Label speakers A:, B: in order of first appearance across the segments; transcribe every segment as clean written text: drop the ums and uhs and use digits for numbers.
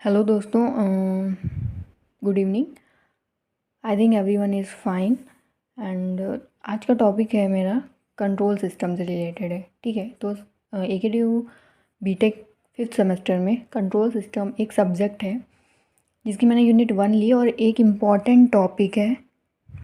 A: Hello दोस्तों, good evening. I think everyone is fine. And आज का टॉपिक है मेरा कंट्रोल सिस्टम से रिलेटेड है। ठीक है, तो AKTU बीटेक 5th सेमेस्टर में कंट्रोल सिस्टम एक सब्जेक्ट है जिसकी मैंने यूनिट 1 ली, और एक इम्पॉर्टेंट टॉपिक है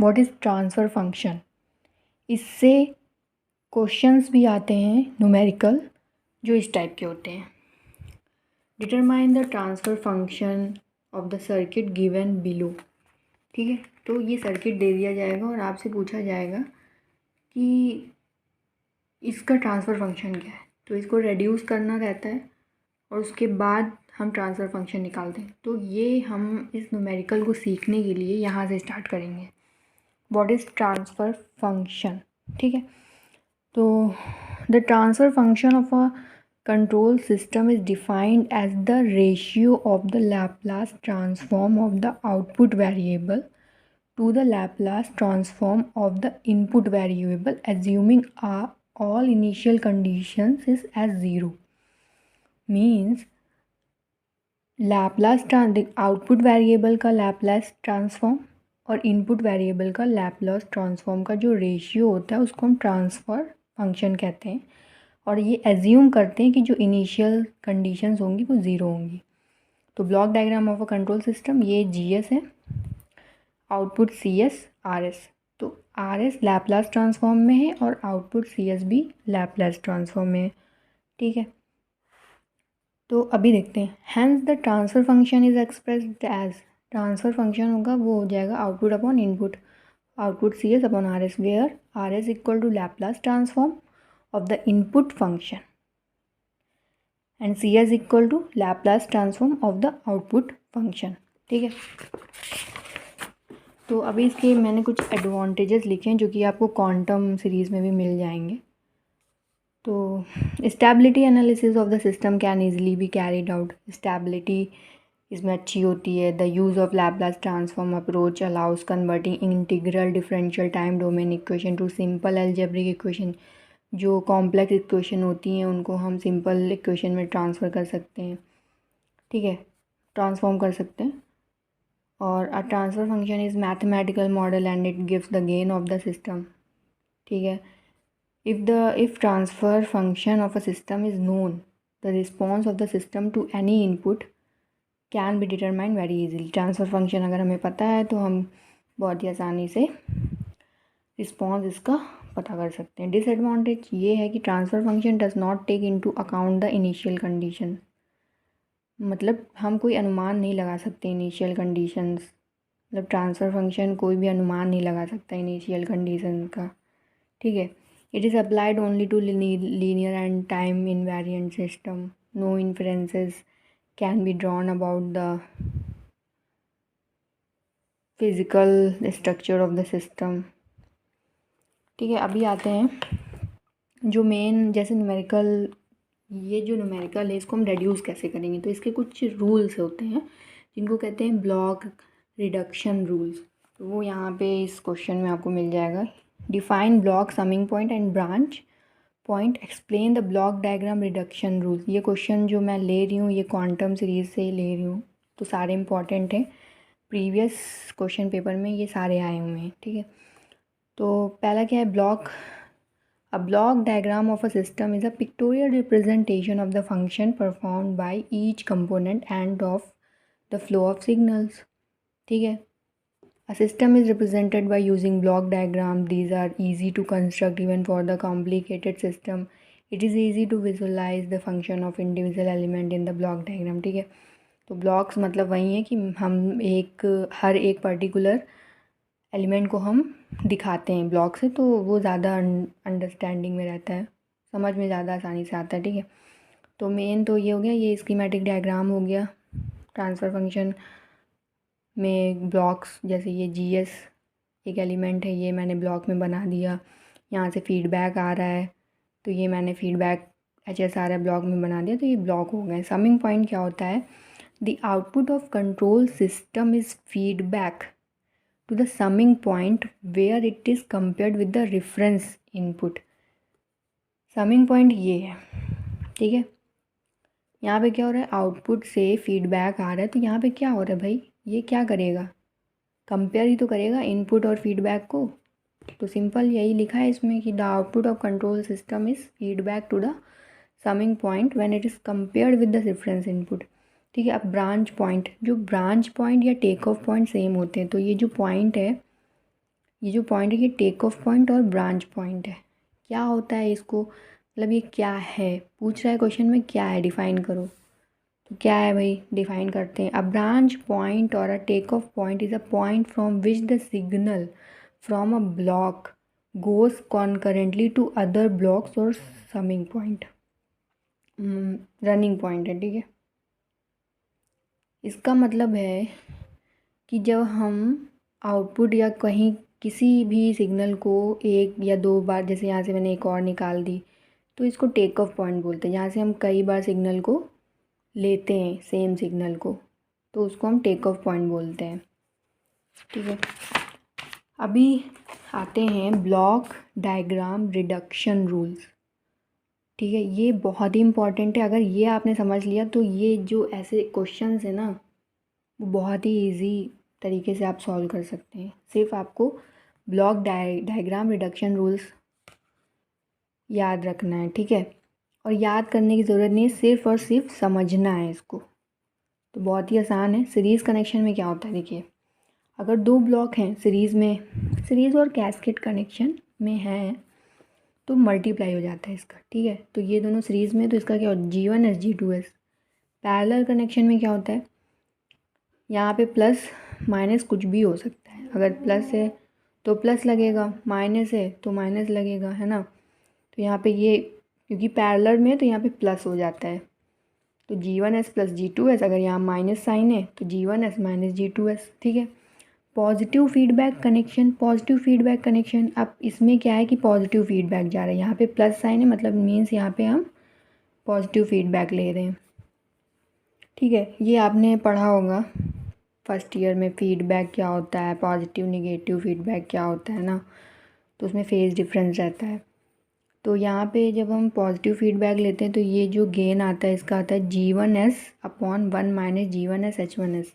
A: व्हाट इज़ ट्रांसफ़र फंक्शन। इससे क्वेश्चंस भी आते हैं न्यूमेरिकल, जो इस टाइप के होते हैं। Determine the transfer function of the circuit given below. ठीक है, तो ये सर्किट दे दिया जाएगा और आपसे पूछा जाएगा कि इसका ट्रांसफ़र फंक्शन क्या है। तो इसको रेड्यूस करना रहता है और उसके बाद हम ट्रांसफ़र फंक्शन निकालते हैं। तो ये हम इस न्यूमेरिकल को सीखने के लिए यहाँ से स्टार्ट करेंगे। What is transfer function. ठीक है, तो the transfer function of a control system is defined as the ratio of the Laplace transform of the output variable to the Laplace transform of the input variable, assuming all initial conditions is as 0. Means output variable का Laplace transform और input variable का Laplace transform का जो ratio होता है उसको हम transfer function कहते हैं। और ये एज्यूम करते हैं कि जो इनिशियल कंडीशंस होंगी वो ज़ीरो होंगी। तो block diagram of a control system, ये GS है, आउटपुट CS RS। तो RS लैप्लास ट्रांसफॉर्म में है और आउटपुट CS भी लैप्लास ट्रांसफॉर्म में है। ठीक है, तो अभी देखते हैं। Hence the transfer function is expressed as, transfer function होगा वो हो जाएगा output upon input, output CS upon RS, where RS equal to Laplace transform of the input function and CS equal to Laplace transform of the output function। ठीक है, तो अभी इसके मैंने कुछ एडवांटेजेस लिखे हैं जो कि आपको क्वांटम सीरीज़ में भी मिल जाएंगे। तो stability analysis of the system can easily be carried out. Stability इसमें अच्छी होती है। The use of Laplace transform approach allows converting integral differential time domain equation two simple algebraic equation. जो कॉम्प्लेक्स इक्वेशन होती हैं उनको हम सिंपल इक्वेशन में ट्रांसफ़र कर सकते हैं। ठीक है, ट्रांसफॉर्म कर सकते हैं। और a transfer function is mathematical model and it gives the gain of the system. ठीक है, if transfer function of a system is known, the response of the system to any input can be determine very easily. Transfer function अगर हमें पता है तो हम बहुत ही आसानी से रिस्पॉन्स इसका पता कर सकते हैं। डिसएडवांटेज ये है कि transfer function does not take into account the initial condition. मतलब हम कोई अनुमान नहीं लगा सकते इनिशियल कंडीशंस। मतलब ट्रांसफ़र फंक्शन कोई भी अनुमान नहीं लगा सकता इनिशियल कंडीशन का। ठीक है, it is applied only to linear and time invariant system. No inferences can be drawn about the physical structure of the system. ठीक है, अभी आते हैं जो मेन, जैसे न्यूमेरिकल, ये जो न्यूमेरिकल है इसको हम रेड्यूस कैसे करेंगे। तो इसके कुछ रूल्स होते हैं जिनको कहते हैं ब्लॉक रिडक्शन रूल्स। तो वो यहाँ पे इस क्वेश्चन में आपको मिल जाएगा। Define block summing point and branch point, explain the block diagram reduction rule. ये क्वेश्चन जो मैं ले रही हूँ ये क्वांटम सीरीज़ से ले रही हूँ, तो सारे इंपॉर्टेंट हैं। प्रीवियस क्वेश्चन पेपर में ये सारे आए हुए हैं। ठीक है, तो पहला क्या है, block. A block diagram of a system is a pictorial representation of the function performed by each component and of the flow of signals। ठीक है, a system is represented by using block diagram. These are easy to construct even for the complicated system. It is easy to visualize the function of individual element in the block diagram। ठीक है, तो blocks मतलब वही है कि हम हर एक particular element को हम दिखाते हैं ब्लॉक से, तो वो ज़्यादा अंडरस्टैंडिंग में रहता है, समझ में ज़्यादा आसानी से आता है। ठीक है, तो मेन तो ये हो गया, ये स्कीमेटिक डायग्राम हो गया ट्रांसफ़र फंक्शन में। ब्लॉक्स जैसे ये GS एक एलिमेंट है, ये मैंने ब्लॉक में बना दिया। यहाँ से फीडबैक आ रहा है तो ये मैंने फीडबैक HS आ रहा है ब्लॉक में बना दिया, तो ये ब्लॉक हो गए। समिंग पॉइंट क्या होता है, the output of control system is feedback to the summing point where it is compared with the reference input। summing point ये है। ठीक है, यहाँ पे क्या हो रहा है, आउटपुट से फीडबैक आ रहा है, तो यहाँ पे क्या हो रहा है भाई, ये क्या करेगा, कंपेयर ही तो करेगा इनपुट और फीडबैक को। तो सिंपल यही लिखा है इसमें कि the output of control system is feedback to the summing point when it is compared with the reference input. ठीक है, अब ब्रांच पॉइंट, जो ब्रांच पॉइंट या टेक ऑफ पॉइंट सेम होते हैं, तो ये जो पॉइंट है, ये टेक ऑफ पॉइंट और ब्रांच पॉइंट है। क्या होता है इसको, मतलब ये क्या है, पूछ रहा है क्वेश्चन में क्या है, डिफाइन करो। तो क्या है भाई, डिफाइन करते हैं। अ ब्रांच पॉइंट और a take off point is a point from which the signal from a block goes concurrently to other blocks और समिंग पॉइंट, रनिंग पॉइंट है। ठीक है, इसका मतलब है कि जब हम आउटपुट या कहीं किसी भी सिग्नल को एक या दो बार, जैसे यहाँ से मैंने एक और निकाल दी, तो इसको टेक ऑफ पॉइंट बोलते हैं। जहाँ से हम कई बार सिग्नल को लेते हैं, सेम सिग्नल को, तो उसको हम टेक ऑफ पॉइंट बोलते हैं। ठीक है, अभी आते हैं ब्लॉक डायग्राम रिडक्शन रूल्स। ठीक है, ये बहुत ही इंपॉर्टेंट है। अगर ये आपने समझ लिया तो ये जो ऐसे क्वेश्चंस है ना, वो बहुत ही इजी तरीके से आप सॉल्व कर सकते हैं। सिर्फ आपको ब्लॉक डायग्राम रिडक्शन रूल्स याद रखना है। ठीक है, और याद करने की ज़रूरत नहीं है, सिर्फ और सिर्फ समझना है इसको। तो बहुत ही आसान है। सीरीज़ कनेक्शन में क्या होता है, देखिए, अगर दो ब्लॉक हैं सीरीज़ में, सीरीज़ और कैस्केड कनेक्शन में हैं, तो मल्टीप्लाई हो जाता है इसका। ठीक है, तो ये दोनों सीरीज़ में, तो इसका क्या होता है, G1S G2S। पैरेलल कनेक्शन में क्या होता है, यहाँ पे प्लस माइनस कुछ भी हो सकता है। अगर प्लस है तो प्लस लगेगा, माइनस है तो माइनस लगेगा, है ना। तो यहाँ पे ये, क्योंकि पैरेलल में है तो यहाँ पे प्लस हो जाता है, तो G1S प्लस G2S। अगर यहाँ माइनस साइन है तो G1S माइनस G2S। ठीक है, positive feedback connection, positive feedback connection, अब इसमें क्या है कि पॉजिटिव फीडबैक जा रहा है, यहाँ पे प्लस साइन है, मतलब मीन्स यहाँ पे हम पॉजिटिव फीडबैक ले रहे हैं। ठीक है, ये आपने पढ़ा होगा फर्स्ट ईयर में, फीडबैक क्या होता है, पॉजिटिव निगेटिव फीडबैक क्या होता है ना, तो उसमें फेज डिफरेंस रहता है। तो यहाँ पे जब हम पॉजिटिव फीडबैक लेते हैं तो ये जो गेन आता है इसका आता है G1S upon 1 minus G1S H1S।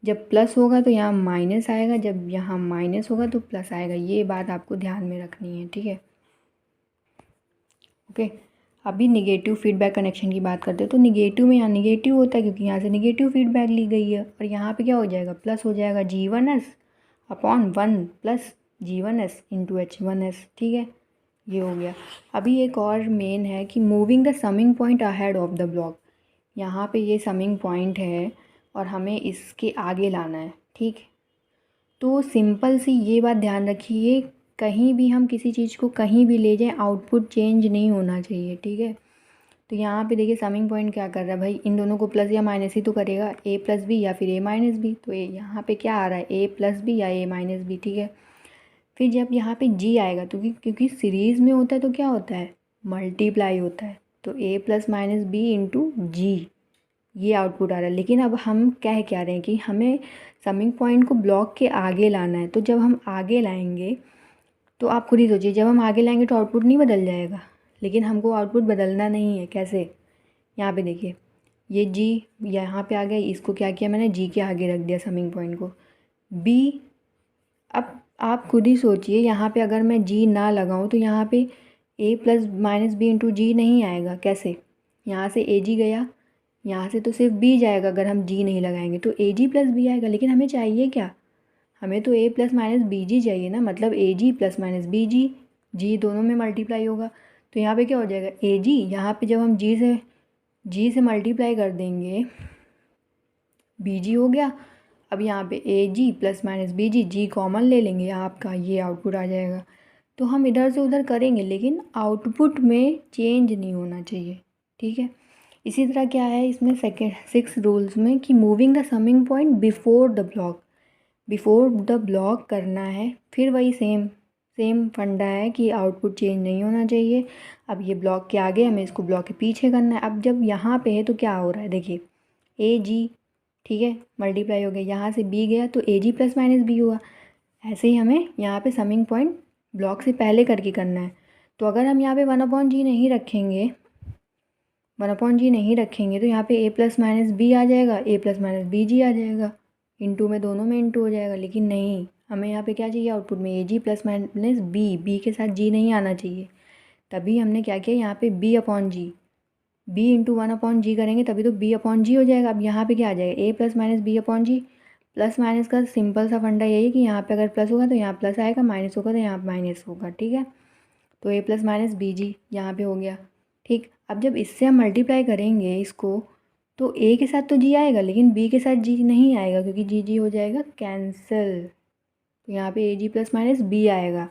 A: जब प्लस होगा तो यहाँ माइनस आएगा, जब यहाँ माइनस होगा तो प्लस आएगा। ये बात आपको ध्यान में रखनी है। ठीक है, ओके। अभी निगेटिव फीडबैक कनेक्शन की बात करते हैं। तो निगेटिव में यहाँ निगेटिव होता है क्योंकि यहाँ से निगेटिव फीडबैक ली गई है, और यहाँ पे क्या हो जाएगा, प्लस हो जाएगा, G1S upon 1 plus G1S into H1S। ठीक है, ये हो गया। अभी एक और मेन है कि moving the summing point ahead of the block. यहाँ पे ये समिंग पॉइंट है और हमें इसके आगे लाना है। ठीक, तो सिंपल सी ये बात ध्यान रखिए, कहीं भी हम किसी चीज़ को कहीं भी ले जाएं, आउटपुट चेंज नहीं होना चाहिए। ठीक है, तो यहाँ पे देखिए समिंग पॉइंट क्या कर रहा है भाई, इन दोनों को प्लस या माइनस ही तो करेगा, ए प्लस बी या फिर ए माइनस बी। तो यहाँ पे क्या आ रहा है, ए प्लस बी या ए माइनस बी। ठीक है, फिर जब यहाँ पे जी आएगा तो क्योंकि सीरीज़ में होता है तो क्या होता है, मल्टीप्लाई होता है, तो ए प्लस माइनस बी इंटू जी, ये आउटपुट आ रहा है। लेकिन अब हम कह क्या रहे हैं कि हमें समिंग पॉइंट को ब्लॉक के आगे लाना है। तो जब हम आगे लाएंगे तो आप खुद ही सोचिए, जब हम आगे लाएंगे तो आउटपुट नहीं बदल जाएगा, लेकिन हमको आउटपुट बदलना नहीं है। कैसे, यहाँ पे देखिए, ये जी यहाँ पे आ गया, इसको क्या किया मैंने, जी के आगे रख दिया समिंग पॉइंट को, बी। अब आप खुद ही सोचिए, यहाँ पे अगर मैं जी ना लगाऊँ तो यहाँ पे ए प्लस माइनस बी इंटू जी नहीं आएगा। कैसे, यहाँ से ए जी गया, यहाँ से तो सिर्फ बी जाएगा अगर हम जी नहीं लगाएंगे, तो ए जी प्लस बी आएगा। लेकिन हमें चाहिए क्या, हमें तो ए प्लस माइनस बी जी चाहिए ना, मतलब ए जी प्लस माइनस बी जी, जी दोनों में मल्टीप्लाई होगा। तो यहाँ पे क्या हो जाएगा, ए जी, यहाँ पे जब हम जी से मल्टीप्लाई कर देंगे, बी जी हो गया। अब यहाँ पे ए जी प्लस माइनस बी जी, जी कॉमन ले लेंगे, आपका ये आउटपुट आ जाएगा। तो हम इधर से उधर करेंगे लेकिन आउटपुट में चेंज नहीं होना चाहिए। ठीक है, इसी तरह क्या है इसमें सेकेंड 6 रूल्स में कि moving the summing point before the block, before the block करना है। फिर वही सेम सेम फंडा है कि आउटपुट चेंज नहीं होना चाहिए। अब ये ब्लॉक के आगे, हमें इसको ब्लॉक के पीछे करना है। अब जब यहाँ पे है तो क्या हो रहा है, देखिए ए जी, ठीक है, मल्टीप्लाई हो गया, यहाँ से बी गया तो ए जी प्लस माइनस बी हुआ। ऐसे ही हमें यहाँ पे समिंग पॉइंट ब्लॉक से पहले करके करना है। तो अगर हम यहाँ पे 1/g नहीं रखेंगे 1/g नहीं रखेंगे तो यहाँ पे a प्लस माइनस बी आ जाएगा, a प्लस माइनस बी जी आ जाएगा, इंटू में दोनों में इंटू हो जाएगा। लेकिन नहीं, हमें यहाँ पे क्या चाहिए आउटपुट में, a g plus minus b के साथ g नहीं आना चाहिए। तभी हमने क्या किया, यहाँ पे b/g, b इंटू 1/g करेंगे तभी तो b/g हो जाएगा। अब यहाँ पे क्या आ जाएगा, a plus minus b/g। Plus minus का सिंपल सा फंडा यही कि यहाँ पे अगर प्लस होगा तो यहाँ प्लस आएगा, माइनस होगा तो यहाँ माइनस होगा, ठीक है। तो a प्लस माइनस बी जी यहाँ पर हो गया, ठीक। अब जब इससे हम मल्टीप्लाई करेंगे इसको तो a के साथ तो g आएगा लेकिन b के साथ g नहीं आएगा क्योंकि g हो जाएगा कैंसिल। तो यहाँ पे a g plus minus b आएगा,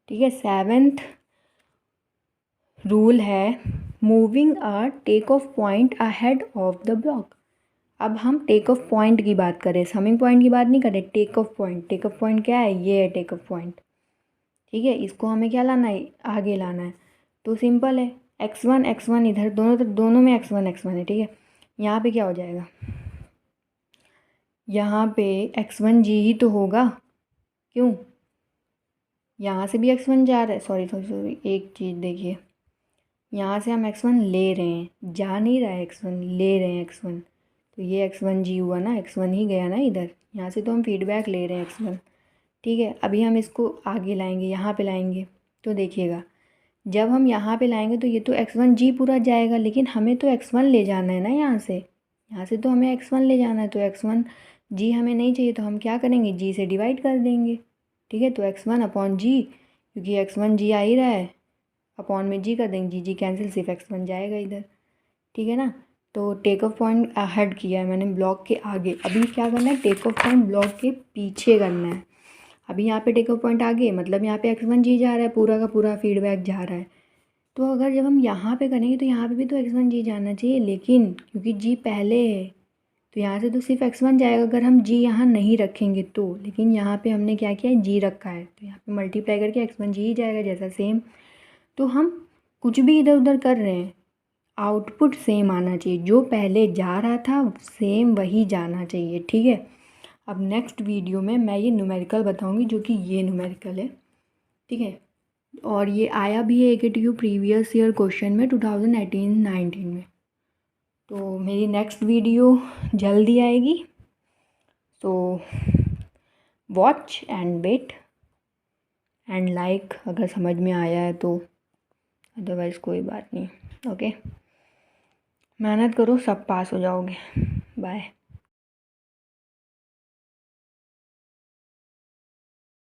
A: ठीक है। 7th रूल है moving a take off point ahead of the block. अब हम टेक ऑफ पॉइंट की बात करें, समिंग पॉइंट की बात नहीं करें, take off point. Take off point क्या है, ये है टेक ऑफ पॉइंट, ठीक है। इसको हमें क्या लाना है, आगे लाना है। तो सिंपल है, x1 इधर दोनों में x1 है, ठीक है। यहाँ पे क्या हो जाएगा, यहाँ पे x1g ही तो होगा, क्यों, यहाँ से भी x1 जा रहा है, सॉरी एक चीज़ देखिए, यहाँ से हम x1 ले रहे हैं, जा नहीं रहा है x1, ले रहे हैं x1, तो ये x1g हुआ ना, x1 ही गया ना इधर, यहाँ से तो हम फीडबैक ले रहे हैं x1, ठीक है। अभी हम इसको आगे लाएंगे, यहाँ पे लाएंगे तो देखिएगा, जब हम यहाँ पे लाएंगे तो ये तो x1g पूरा जाएगा, लेकिन हमें तो x1 ले जाना है ना, यहाँ से तो हमें x1 ले जाना है, तो x1g हमें नहीं चाहिए तो हम क्या करेंगे, g से डिवाइड कर देंगे, ठीक है। तो x1/g, क्योंकि x1g आ ही रहा है, अपॉन में g कर देंगे, जी कैंसिल, सिर्फ x1 जाएगा इधर, ठीक है ना। तो टेक ऑफ पॉइंट अहेड किया है मैंने, ब्लॉक के आगे। अभी क्या करना है, टेक ऑफ पॉइंट ब्लॉक के पीछे करना है। अभी यहाँ पे टेक ऑफ पॉइंट आगे, मतलब यहाँ पे x1g जा रहा है, पूरा का पूरा फीडबैक जा रहा है। तो अगर जब हम यहाँ पे करेंगे तो यहाँ पे भी तो x1g जाना चाहिए, लेकिन क्योंकि g पहले है तो यहाँ से तो सिर्फ x1 जाएगा अगर हम g यहाँ नहीं रखेंगे तो। लेकिन यहाँ पे हमने क्या किया है, g रखा है, तो यहाँ पे मल्टीप्लाई करके x1g ही जाएगा जैसा सेम। तो हम कुछ भी इधर उधर कर रहे हैं, आउटपुट सेम आना चाहिए, जो पहले जा रहा था सेम वही जाना चाहिए, ठीक है। अब नेक्स्ट वीडियो में मैं ये न्यूमेरिकल बताऊंगी, जो कि ये न्यूमेरिकल है, ठीक है। और ये आया भी है AKTU प्रीवियस ईयर क्वेश्चन में 2018-19 में। तो मेरी नेक्स्ट वीडियो जल्दी आएगी, तो watch and wait and like अगर समझ में आया है तो, अदरवाइज़ कोई बात नहीं, ओके। मेहनत करो, सब पास हो जाओगे। बाय।